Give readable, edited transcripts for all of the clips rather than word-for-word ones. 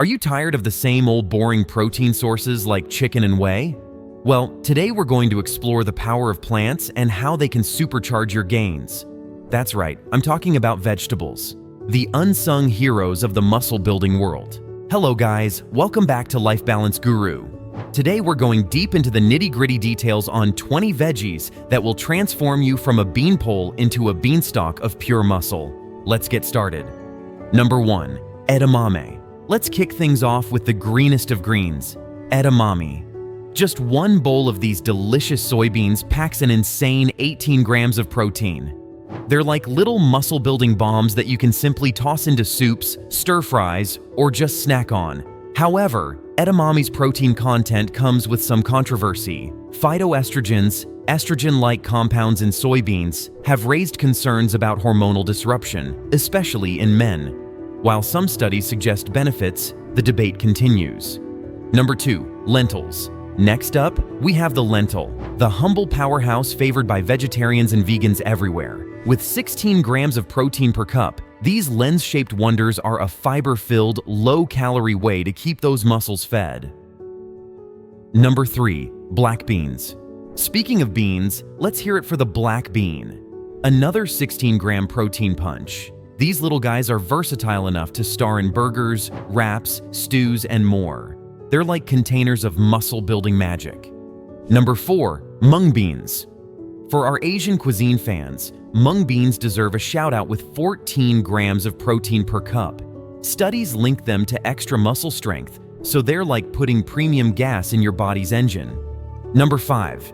Are you tired of the same old boring protein sources like chicken and whey? Well, today we're going to explore the power of plants and how they can supercharge your gains. That's right, I'm talking about vegetables, the unsung heroes of the muscle-building world. Hello guys, welcome back to Life Balance Guru. Today we're going deep into the nitty-gritty details on 20 veggies that will transform you from a beanpole into a beanstalk of pure muscle. Let's get started. Number 1. Edamame. Let's kick things off with the greenest of greens, edamame. Just one bowl of these delicious soybeans packs an insane 18 grams of protein. They're like little muscle-building bombs that you can simply toss into soups, stir-fries, or just snack on. However, edamame's protein content comes with some controversy. Phytoestrogens, estrogen-like compounds in soybeans, have raised concerns about hormonal disruption, especially in men. While some studies suggest benefits, the debate continues. Number 2. Lentils. Next up, we have the lentil, the humble powerhouse favored by vegetarians and vegans everywhere. With 16 grams of protein per cup, these lens-shaped wonders are a fiber-filled, low-calorie way to keep those muscles fed. Number 3. Black beans. Speaking of beans, let's hear it for the black bean. Another 16-gram protein punch. These little guys are versatile enough to star in burgers, wraps, stews, and more. They're like containers of muscle-building magic. Number 4. Mung beans. For our Asian cuisine fans, mung beans deserve a shout-out with 14 grams of protein per cup. Studies link them to extra muscle strength, so they're like putting premium gas in your body's engine. Number 5.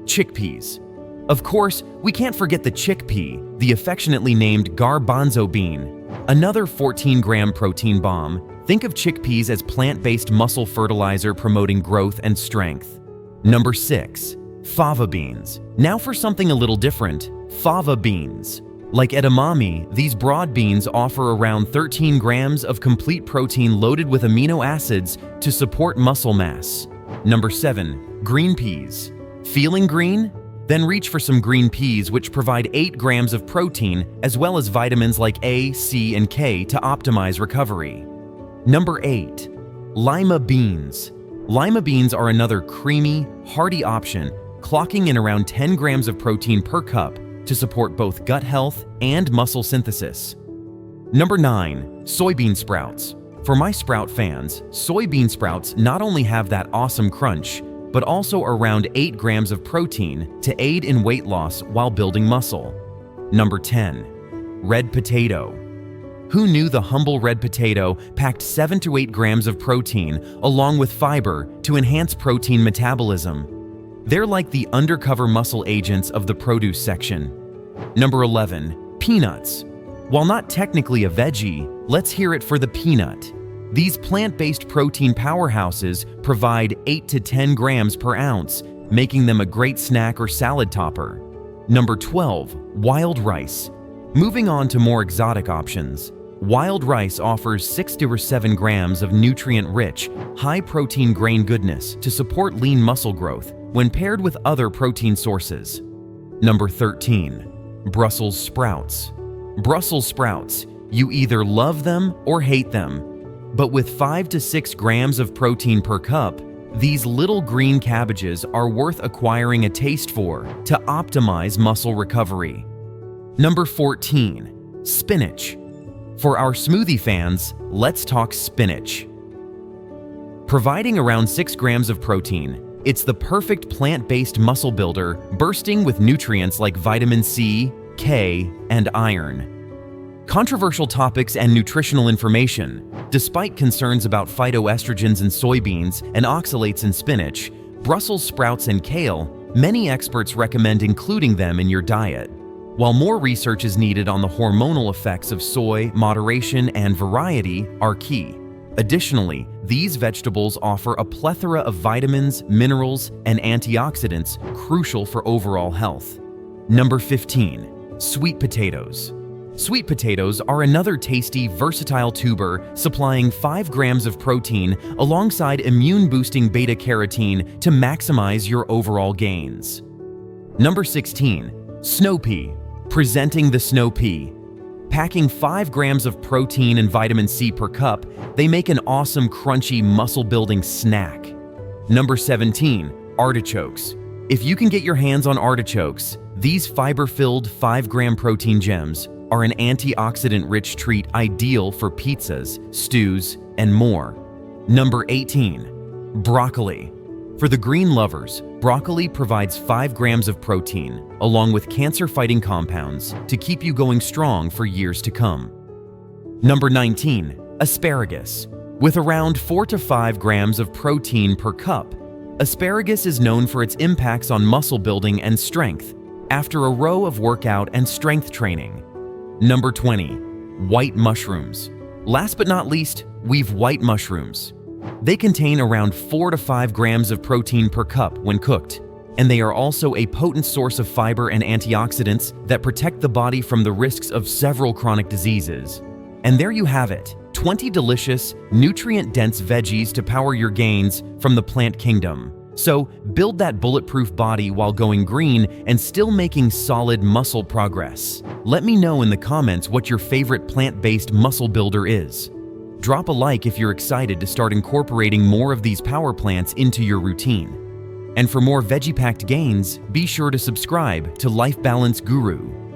Chickpeas. Of course, we can't forget the chickpea, the affectionately named garbanzo bean. Another 14-gram protein bomb. Think of chickpeas as plant-based muscle fertilizer promoting growth and strength. Number 6. Fava beans. Now for something a little different, fava beans. Like edamame, these broad beans offer around 13 grams of complete protein loaded with amino acids to support muscle mass. Number 7. Green peas. Feeling green? Then reach for some green peas, which provide 8 grams of protein as well as vitamins like A, C, and K to optimize recovery. Number 8. Lima beans. Lima beans are another creamy, hearty option, clocking in around 10 grams of protein per cup to support both gut health and muscle synthesis. Number 9. Soybean sprouts. For my sprout fans, soybean sprouts not only have that awesome crunch, but also around 8 grams of protein to aid in weight loss while building muscle. Number 10. Red potato. Who knew the humble red potato packed 7 to 8 grams of protein along with fiber to enhance protein metabolism? They're like the undercover muscle agents of the produce section. Number 11. Peanuts. While not technically a veggie, let's hear it for the peanut. These plant-based protein powerhouses provide 8 to 10 grams per ounce, making them a great snack or salad topper. Number 12. Wild rice. Moving on to more exotic options. Wild rice offers 6 to 7 grams of nutrient-rich, high-protein grain goodness to support lean muscle growth when paired with other protein sources. Number 13. Brussels sprouts. Brussels sprouts. You either love them or hate them. But with 5 to 6 grams of protein per cup, these little green cabbages are worth acquiring a taste for to optimize muscle recovery. Number 14. Spinach. For our smoothie fans, let's talk spinach. Providing around 6 grams of protein, it's the perfect plant-based muscle builder, bursting with nutrients like vitamin C, K, and iron. Controversial topics and nutritional information. Despite concerns about phytoestrogens in soybeans and oxalates in spinach, Brussels sprouts and kale, many experts recommend including them in your diet. While more research is needed on the hormonal effects of soy, moderation and variety are key. Additionally, these vegetables offer a plethora of vitamins, minerals, and antioxidants crucial for overall health. Number 15. Sweet potatoes. Sweet potatoes are another tasty, versatile tuber supplying 5 grams of protein alongside immune-boosting beta-carotene to maximize your overall gains. Number 16. Snow pea. Presenting the snow pea. Packing 5 grams of protein and vitamin C per cup, they make an awesome crunchy muscle-building snack. Number 17. Artichokes. If you can get your hands on artichokes, these fiber-filled 5-gram protein gems are an antioxidant-rich treat ideal for pizzas, stews, and more. Number 18. Broccoli. For the green lovers, broccoli provides 5 grams of protein, along with cancer-fighting compounds, to keep you going strong for years to come. Number 19. Asparagus. With around 4 to 5 grams of protein per cup, asparagus is known for its impacts on muscle building and strength after a row of workout and strength training. Number 20. White mushrooms. Last but not least, we've white mushrooms. They contain around 4 to 5 grams of protein per cup when cooked, and they are also a potent source of fiber and antioxidants that protect the body from the risks of several chronic diseases. And there you have it, 20 delicious, nutrient-dense veggies to power your gains from the plant kingdom. So build that bulletproof body while going green and still making solid muscle progress. Let me know in the comments what your favorite plant-based muscle builder is. Drop a like if you're excited to start incorporating more of these power plants into your routine. And for more veggie-packed gains, be sure to subscribe to Life Balance Guru.